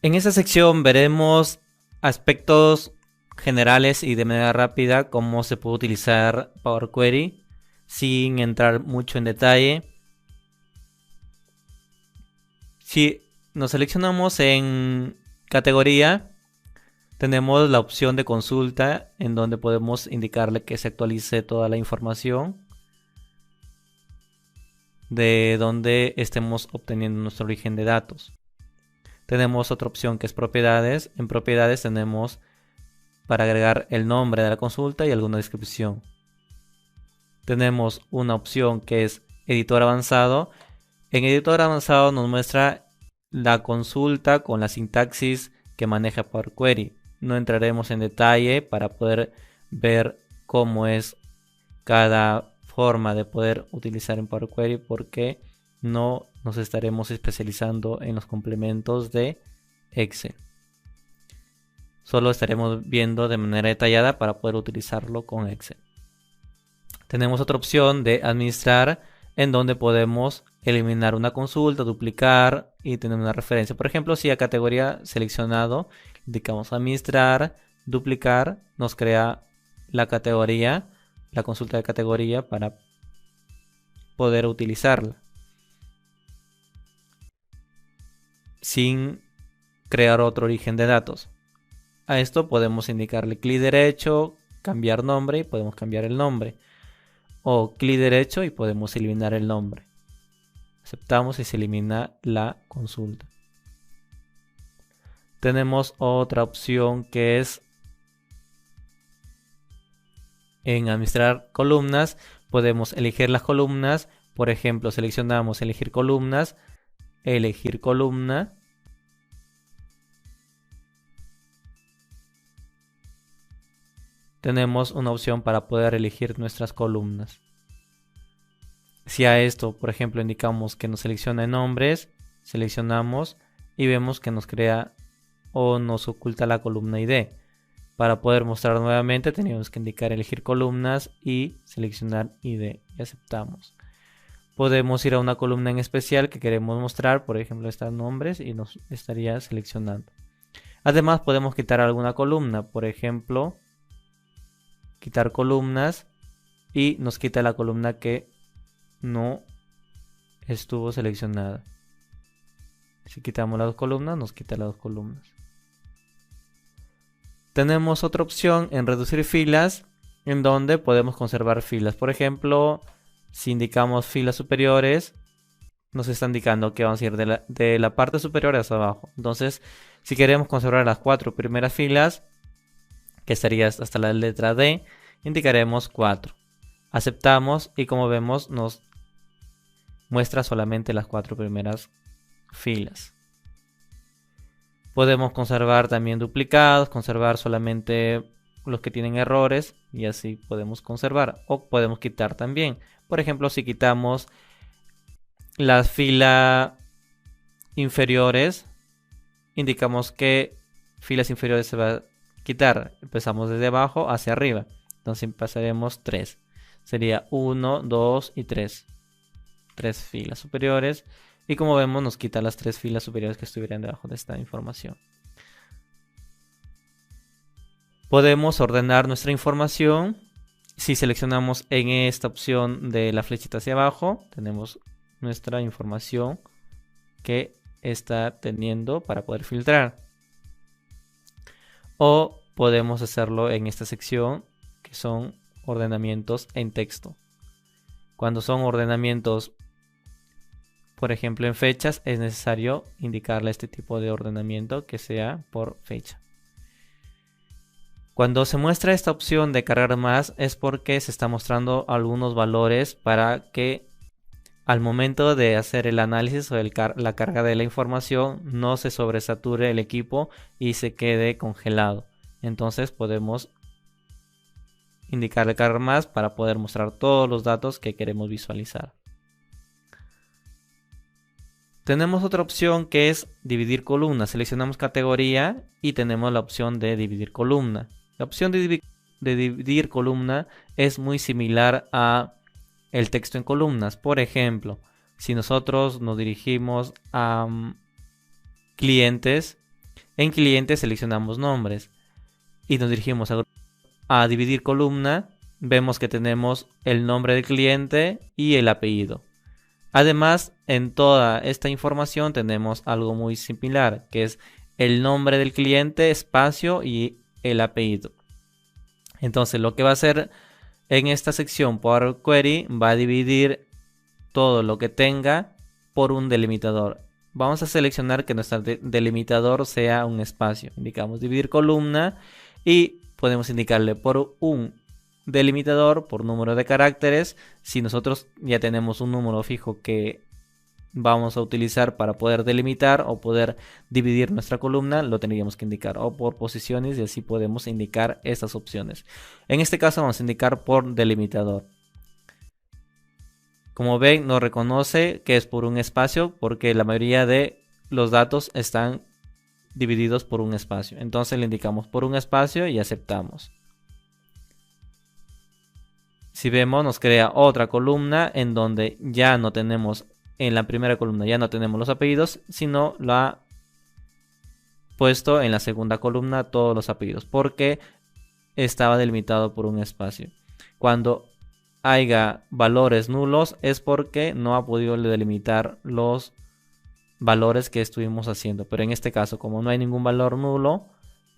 En esta sección veremos aspectos generales y de manera rápida cómo se puede utilizar Power Query sin entrar mucho en detalle. Si nos seleccionamos en categoría, tenemos la opción de consulta en donde podemos indicarle que se actualice toda la información de donde estemos obteniendo nuestro origen de datos. Tenemos otra opción que es propiedades. En propiedades tenemos para agregar el nombre de la consulta y alguna descripción. Tenemos una opción que es editor avanzado. En editor avanzado nos muestra la consulta con la sintaxis que maneja Power Query. No entraremos en detalle para poder ver cómo es cada forma de poder utilizar en Power Query, porque no nos estaremos especializando en los complementos de Excel. Solo estaremos viendo de manera detallada para poder utilizarlo con Excel. Tenemos otra opción de administrar, en donde podemos eliminar una consulta, duplicar y tener una referencia. Por ejemplo, si a categoría seleccionado indicamos administrar, duplicar, nos crea la categoría, la consulta de categoría para poder utilizarla sin crear otro origen de datos. A esto podemos indicarle clic derecho, cambiar nombre y podemos cambiar el nombre. O clic derecho y podemos eliminar el nombre. Aceptamos y se elimina la consulta. Tenemos otra opción que es en administrar columnas. Podemos elegir las columnas. Por ejemplo, seleccionamos elegir columnas, elegir columna. Tenemos una opción para poder elegir nuestras columnas. Si a esto, por ejemplo, indicamos que nos seleccione nombres, seleccionamos y vemos que nos crea o nos oculta la columna ID. Para poder mostrar nuevamente tenemos que indicar elegir columnas y seleccionar ID y aceptamos. Podemos ir a una columna en especial que queremos mostrar, por ejemplo, estos nombres, y nos estaría seleccionando. Además podemos quitar alguna columna, por ejemplo, quitar columnas y nos quita la columna que no estuvo seleccionada. Si quitamos las dos columnas, nos quita las dos columnas. Tenemos otra opción en reducir filas, en donde podemos conservar filas. Por ejemplo, si indicamos filas superiores, nos está indicando que vamos a ir de la parte superior hacia abajo. Entonces, si queremos conservar las 4 primeras filas, que sería hasta la letra D, indicaremos 4. Aceptamos y como vemos nos muestra solamente las 4 primeras filas. Podemos conservar también duplicados, conservar solamente los que tienen errores y así podemos conservar, o podemos quitar también. Por ejemplo, si quitamos las filas inferiores, indicamos que filas inferiores se va a quitar. Empezamos desde abajo hacia arriba. Entonces pasaremos 3. Sería 1, 2 y 3. 3 filas superiores. Y como vemos nos quita las 3 filas superiores que estuvieran debajo de esta información. Podemos ordenar nuestra información. Si seleccionamos en esta opción de la flechita hacia abajo, tenemos nuestra información que está teniendo para poder filtrar. O podemos hacerlo en esta sección que son ordenamientos en texto. Cuando son ordenamientos, por ejemplo en fechas, es necesario indicarle este tipo de ordenamiento que sea por fecha. Cuando se muestra esta opción de cargar más es porque se está mostrando algunos valores para que al momento de hacer el análisis o la carga de la información no se sobresature el equipo y se quede congelado. Entonces podemos indicarle cargar más para poder mostrar todos los datos que queremos visualizar. Tenemos otra opción que es dividir columna. Seleccionamos categoría y tenemos la opción de dividir columna. La opción de dividir columna es muy similar a el texto en columnas. Por ejemplo, si nosotros nos dirigimos a clientes En cliente seleccionamos nombres y nos dirigimos a dividir columna. Vemos que tenemos el nombre del cliente y el apellido. Además, en toda esta información tenemos algo muy similar, que es el nombre del cliente, espacio y el apellido. Entonces, lo que va a hacer en esta sección Power Query va a dividir todo lo que tenga por un delimitador. Vamos a seleccionar que nuestro delimitador sea un espacio. Indicamos dividir columna y podemos indicarle por un delimitador, por número de caracteres. Si nosotros ya tenemos un número fijo que vamos a utilizar para poder delimitar o poder dividir nuestra columna, lo tendríamos que indicar, o por posiciones, y así podemos indicar estas opciones. En este caso vamos a indicar por delimitador. Como ven, nos reconoce que es por un espacio porque la mayoría de los datos están divididos por un espacio. Entonces le indicamos por un espacio y aceptamos. Si vemos, nos crea otra columna en donde ya no tenemos, en la primera columna ya no tenemos los apellidos, sino lo ha puesto en la segunda columna todos los apellidos porque estaba delimitado por un espacio. Cuando haya valores nulos es porque no ha podido delimitar los valores que estuvimos haciendo. Pero en este caso, como no hay ningún valor nulo,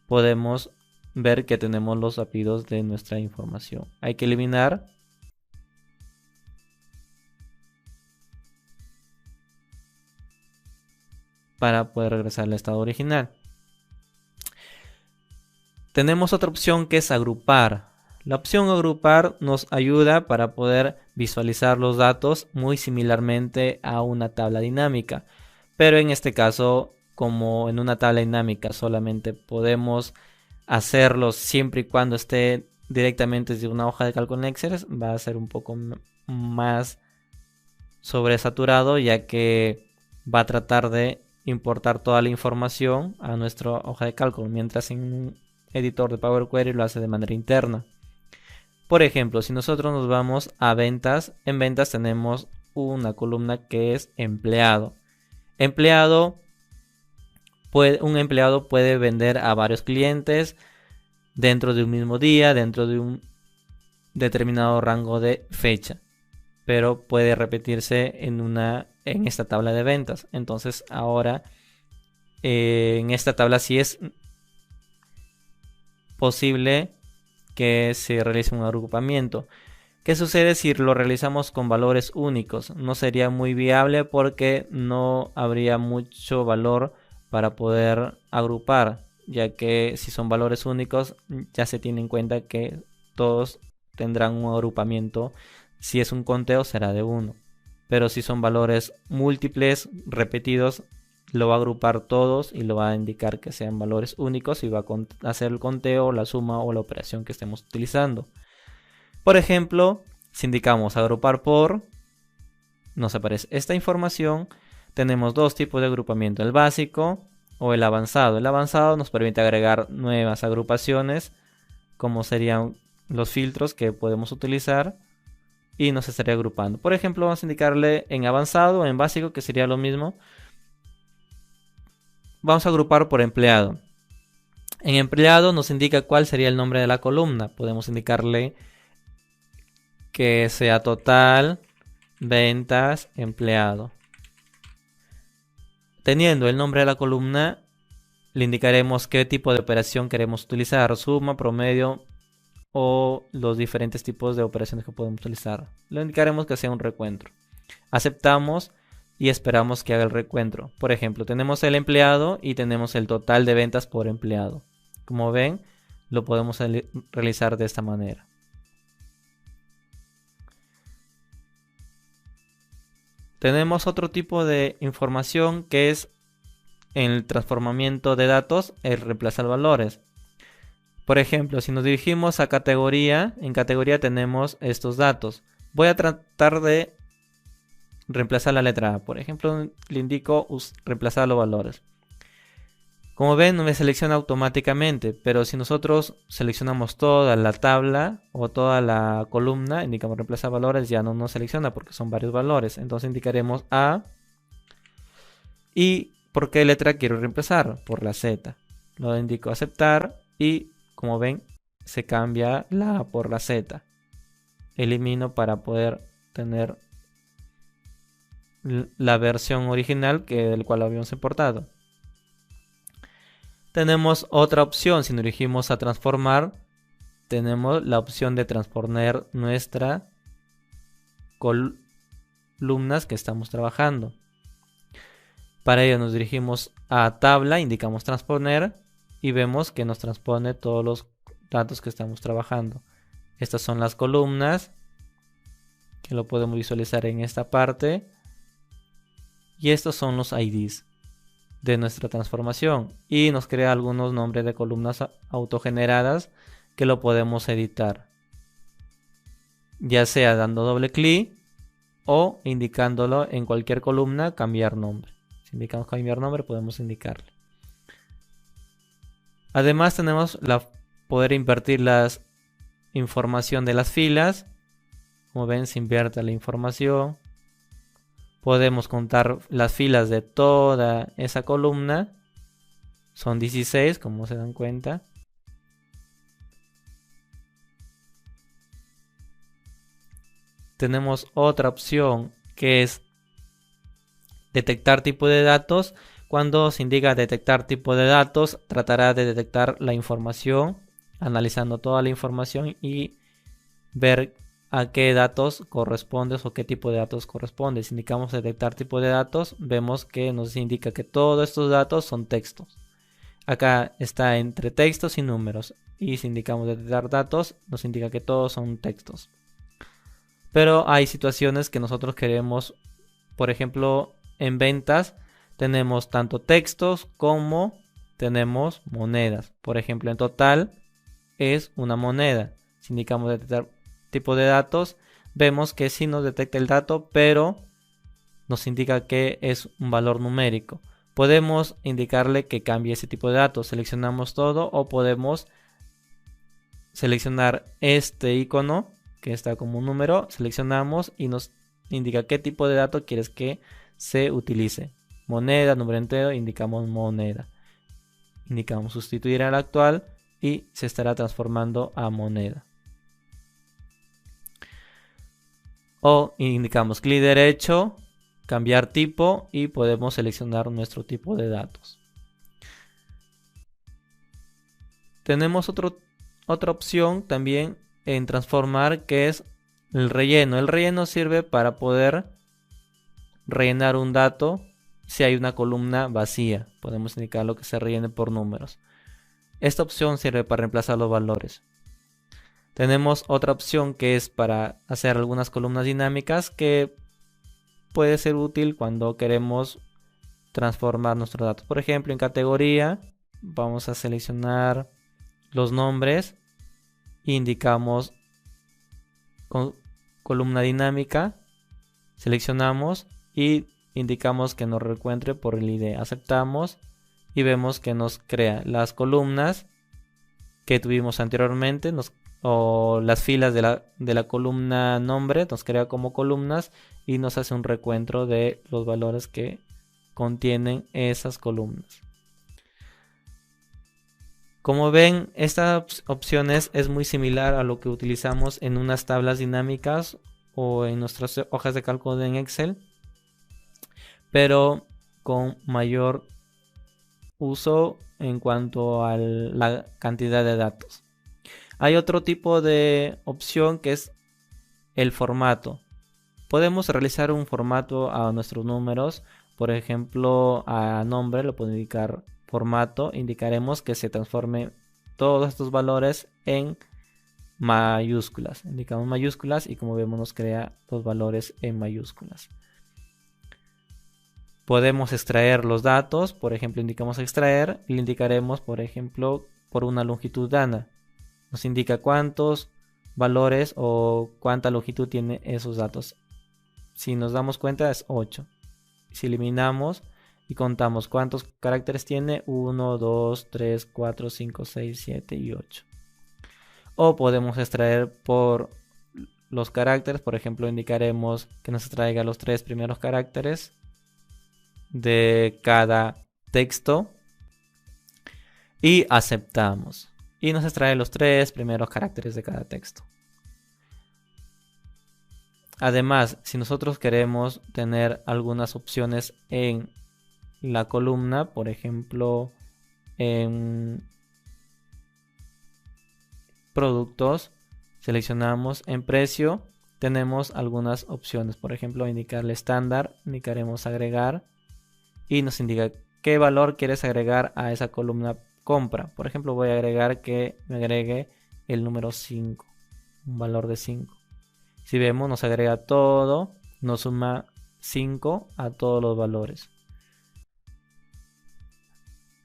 podemos ver que tenemos los apellidos de nuestra información. Hay que eliminar. Para poder regresar al estado original. Tenemos otra opción que es agrupar. La opción agrupar nos ayuda para poder visualizar los datos muy similarmente a una tabla dinámica. Pero en este caso, como en una tabla dinámica solamente podemos hacerlos siempre y cuando esté directamente desde una hoja de cálculo en Excel, va a ser un poco más sobresaturado, ya que va a tratar de importar toda la información a nuestra hoja de cálculo, mientras en un editor de Power Query lo hace de manera interna. Por ejemplo, si nosotros nos vamos a ventas, en ventas tenemos una columna que es empleado. Un empleado puede vender a varios clientes dentro de un mismo día, dentro de un determinado rango de fecha, pero puede repetirse en esta tabla de ventas. Entonces ahora en esta tabla sí es posible que se realice un agrupamiento. ¿Qué sucede si lo realizamos con valores únicos? No sería muy viable porque no habría mucho valor para poder agrupar, ya que si son valores únicos ya se tiene en cuenta que todos tendrán un agrupamiento. Si es un conteo será de 1, pero si son valores múltiples repetidos lo va a agrupar todos y lo va a indicar que sean valores únicos y va a hacer el conteo, la suma o la operación que estemos utilizando. Por ejemplo, si indicamos agrupar por, nos aparece esta información. Tenemos dos tipos de agrupamiento, el básico o el avanzado. El avanzado nos permite agregar nuevas agrupaciones, como serían los filtros que podemos utilizar, y nos estaría agrupando. Por ejemplo, vamos a indicarle en avanzado o en básico, que sería lo mismo. Vamos a agrupar por empleado. En empleado nos indica cuál sería el nombre de la columna. Podemos indicarle que sea total, ventas, empleado. Teniendo el nombre de la columna, le indicaremos qué tipo de operación queremos utilizar, suma, promedio o los diferentes tipos de operaciones que podemos utilizar. Le indicaremos que sea un recuento. Aceptamos y esperamos que haga el recuento. Por ejemplo, tenemos el empleado y tenemos el total de ventas por empleado. Como ven, lo podemos realizar de esta manera. Tenemos otro tipo de información que es en el transformamiento de datos, el reemplazar valores. Por ejemplo, si nos dirigimos a categoría, en categoría tenemos estos datos. Voy a tratar de reemplazar la letra A. Por ejemplo, le indico reemplazar los valores. Como ven, no me selecciona automáticamente, pero si nosotros seleccionamos toda la tabla o toda la columna, indicamos reemplazar valores, ya no nos selecciona porque son varios valores. Entonces indicaremos A. ¿Y por qué letra quiero reemplazar? Por la Z. Lo indico aceptar y como ven se cambia la A por la Z. Elimino para poder tener la versión original del cual habíamos importado. Tenemos otra opción. Si nos dirigimos a transformar, tenemos la opción de transponer nuestras columnas que estamos trabajando. Para ello nos dirigimos a tabla, indicamos transponer y vemos que nos transpone todos los datos que estamos trabajando. Estas son las columnas, que lo podemos visualizar en esta parte. Y estos son los IDs de nuestra transformación. Y nos crea algunos nombres de columnas autogeneradas que lo podemos editar. Ya sea dando doble clic o indicándolo en cualquier columna, cambiar nombre. Si indicamos cambiar nombre, podemos indicarle. Además tenemos poder invertir la información de las filas. Como ven, se invierte la información. Podemos contar las filas de toda esa columna. Son 16, como se dan cuenta. Tenemos otra opción que es detectar tipo de datos. Cuando se indica detectar tipo de datos, tratará de detectar la información, analizando toda la información y ver a qué datos corresponde o qué tipo de datos corresponde. Si indicamos detectar tipo de datos, vemos que nos indica que todos estos datos son textos. Acá está entre textos y números. Y si indicamos detectar datos, nos indica que todos son textos. Pero hay situaciones que nosotros queremos, por ejemplo, en ventas tenemos tanto textos como tenemos monedas. Por ejemplo, en total es una moneda. Si indicamos detectar tipo de datos, vemos que sí nos detecta el dato, pero nos indica que es un valor numérico. Podemos indicarle que cambie ese tipo de datos. Seleccionamos todo o podemos seleccionar este icono que está como un número. Seleccionamos y nos indica qué tipo de dato quieres que se utilice. Moneda, número entero, indicamos moneda. Indicamos sustituir al actual y se estará transformando a moneda. O indicamos clic derecho, cambiar tipo y podemos seleccionar nuestro tipo de datos. Tenemos otra opción también en transformar, que es el relleno. El relleno sirve para poder rellenar un dato si hay una columna vacía. Podemos indicar lo que se rellene por números. Esta opción sirve para reemplazar los valores. Tenemos otra opción que es para hacer algunas columnas dinámicas, que puede ser útil cuando queremos transformar nuestros datos. Por ejemplo, en categoría vamos a seleccionar los nombres, indicamos con columna dinámica, seleccionamos y indicamos que nos encuentre por el ID. Aceptamos y vemos que nos crea las columnas que tuvimos anteriormente, o las filas de la columna nombre, nos crea como columnas y nos hace un recuento de los valores que contienen esas columnas. Como ven, estas opciones es muy similar a lo que utilizamos en unas tablas dinámicas o en nuestras hojas de cálculo en Excel, pero con mayor uso en cuanto a la cantidad de datos. Hay otro tipo de opción que es el formato. Podemos realizar un formato a nuestros números. Por ejemplo, a nombre le podemos indicar formato. Indicaremos que se transforme todos estos valores en mayúsculas. Indicamos mayúsculas y como vemos nos crea los valores en mayúsculas. Podemos extraer los datos. Por ejemplo, indicamos extraer y le indicaremos, por ejemplo, por una longitud dana. Nos indica cuántos valores o cuánta longitud tiene esos datos. Si nos damos cuenta es 8. Si eliminamos y contamos cuántos caracteres tiene, 1, 2, 3, 4, 5, 6, 7 y 8. O podemos extraer por los caracteres. Por ejemplo, indicaremos que nos extraiga los 3 primeros caracteres de cada texto. y aceptamos. Y nos extrae los 3 primeros caracteres de cada texto. Además, si nosotros queremos tener algunas opciones en la columna, por ejemplo, en productos, seleccionamos en precio, tenemos algunas opciones. Por ejemplo, indicarle estándar, indicaremos agregar y nos indica qué valor quieres agregar a esa columna compra. Por ejemplo, voy a agregar que me agregue el número 5, un valor de 5. Si vemos, nos agrega todo, nos suma 5 a todos los valores.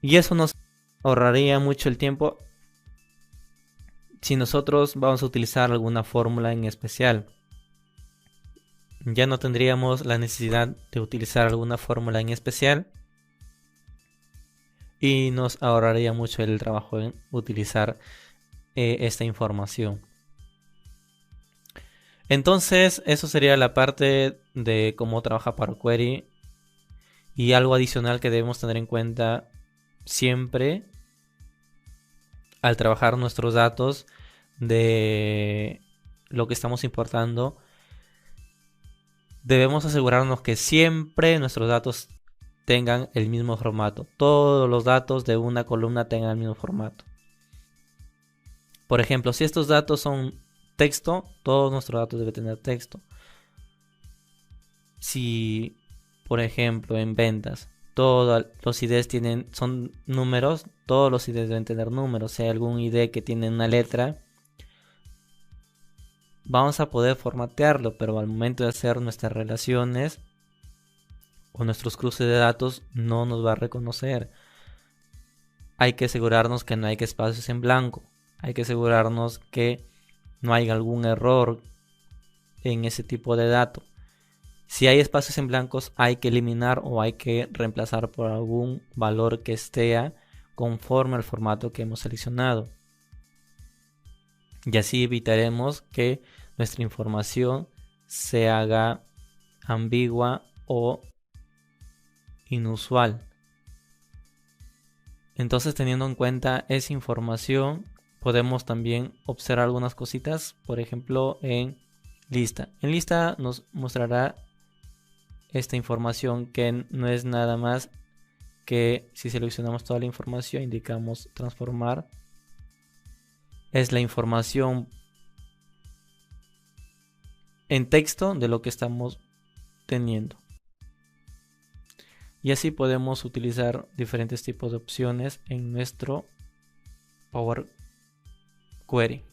Y eso nos ahorraría mucho el tiempo si nosotros vamos a utilizar alguna fórmula en especial. Ya no tendríamos la necesidad de utilizar alguna fórmula en especial y nos ahorraría mucho el trabajo en utilizar esta información. Entonces, eso sería la parte de cómo trabaja Power Query. Y algo adicional que debemos tener en cuenta siempre al trabajar nuestros datos de lo que estamos importando, debemos asegurarnos que siempre nuestros datos tengan el mismo formato. Todos los datos de una columna tengan el mismo formato. Por ejemplo, si estos datos son texto, todos nuestros datos deben tener texto. Si, por ejemplo, en ventas, todos los IDs son números, todos los IDs deben tener números. Si hay algún ID que tiene una letra, vamos a poder formatearlo, pero al momento de hacer nuestras relaciones o nuestros cruces de datos no nos va a reconocer. Hay que asegurarnos que no hay espacios en blanco. Hay que asegurarnos que no hay algún error en ese tipo de dato. Si hay espacios en blancos, hay que eliminar o hay que reemplazar por algún valor que esté conforme al formato que hemos seleccionado. Y así evitaremos que nuestra información se haga ambigua o inusual. Entonces, teniendo en cuenta esa información, podemos también observar algunas cositas. Por ejemplo, en lista. En lista nos mostrará esta información que no es nada más que si seleccionamos toda la información, indicamos transformar. Es la información en texto de lo que estamos teniendo. Y así podemos utilizar diferentes tipos de opciones en nuestro Power Query.